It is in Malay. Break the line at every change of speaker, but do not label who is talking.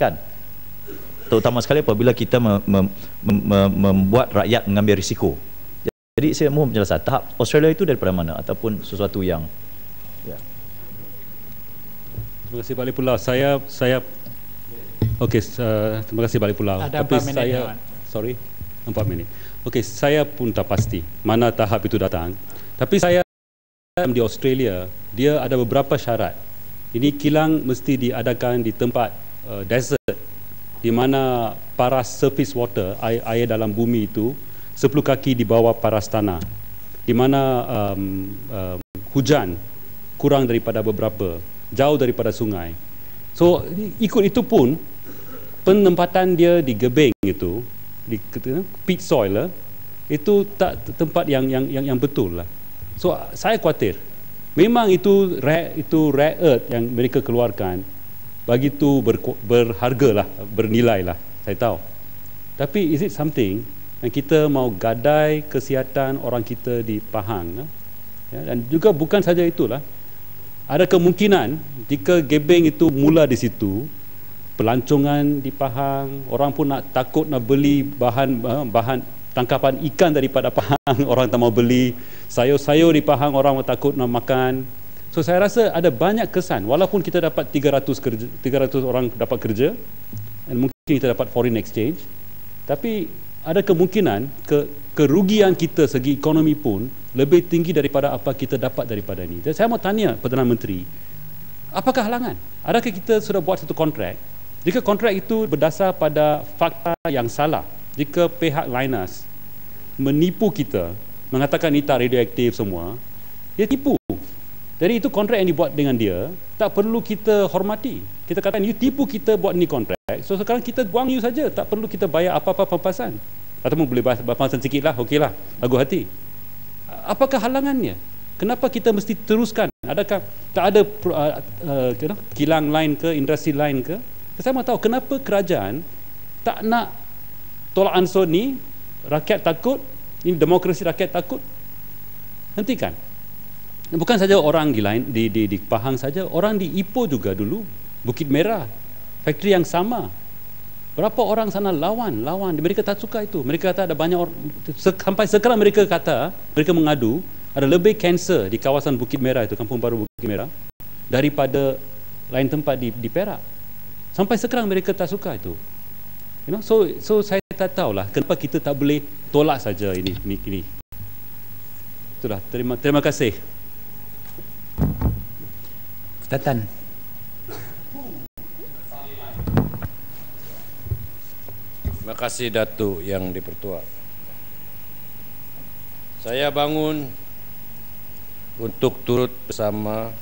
kan, terutama sekali apabila kita membuat rakyat mengambil risiko. Jadi saya mohon penjelasan tahap Australia itu daripada mana, ataupun sesuatu yang
Terima kasih Balik Pulau. Okey, terima kasih Balik Pulau.
Ada
tapi
4 minit,
saya
Wan.
sorry 4 minit. Okey, saya pun tak pasti mana tahap itu datang. Tapi saya di Australia, dia ada beberapa syarat. Ini kilang mesti diadakan di tempat desert, di mana paras surface water, air dalam bumi itu 10 kaki di bawah paras tanah, di mana hujan kurang daripada beberapa, jauh daripada sungai. So ikut itu pun penempatan dia di gebeng itu, di pit soil lah, itu tak tempat yang betul lah. So saya khawatir memang itu rare earth yang mereka keluarkan, bagi itu berharga lah, bernilai lah, saya tahu. Tapi is it something yang kita mau gadai kesihatan orang kita di Pahang? Ya, dan juga bukan saja itulah, ada kemungkinan jika gebeng itu mula di situ, pelancongan di Pahang, orang pun takut nak beli bahan tangkapan ikan daripada Pahang, orang tak mau beli. Sayur-sayur di Pahang orang takut nak makan. So saya rasa ada banyak kesan, walaupun kita dapat 300 orang dapat kerja, dan mungkin kita dapat foreign exchange, tapi ada kemungkinan kerugian kita segi ekonomi pun lebih tinggi daripada apa kita dapat daripada ini. Dan saya mau tanya Perdana Menteri, apakah halangan? Adakah kita sudah buat satu kontrak? Jika kontrak itu berdasar pada fakta yang salah, jika pihak Lynas menipu kita, mengatakan ini tak radioaktif semua, dia tipu. Jadi itu kontrak yang dibuat dengan dia, tak perlu kita hormati. Kita katakan, you tipu kita buat ni kontrak, so sekarang kita buang you saja, tak perlu kita bayar apa-apa pempasan. Ataupun boleh bayar pempasan sikit lah, okey lah, lagu hati. Apakah halangannya? Kenapa kita mesti teruskan? Adakah tak ada kilang lain ke, industri lain ke? Saya mahu tahu kenapa kerajaan tak nak tolak ansur ni, rakyat takut, ini demokrasi rakyat takut, hentikan. Bukan saja orang di Pahang saja, orang di Ipoh juga dulu, Bukit Merah, faktori yang sama. Berapa orang sana lawan, mereka tak suka itu. Mereka kata ada banyak orang, sampai sekarang mereka mengadu ada lebih kanser di kawasan Bukit Merah itu, Kampung Baru Bukit Merah, daripada lain tempat di Perak. Sampai sekarang mereka tak suka itu. You know, so saya tak tahulah kenapa kita tak boleh tolak saja ini. Itulah, terima kasih.
Tatan.
Terima kasih Datuk yang di-Pertua. Saya bangun untuk turut bersama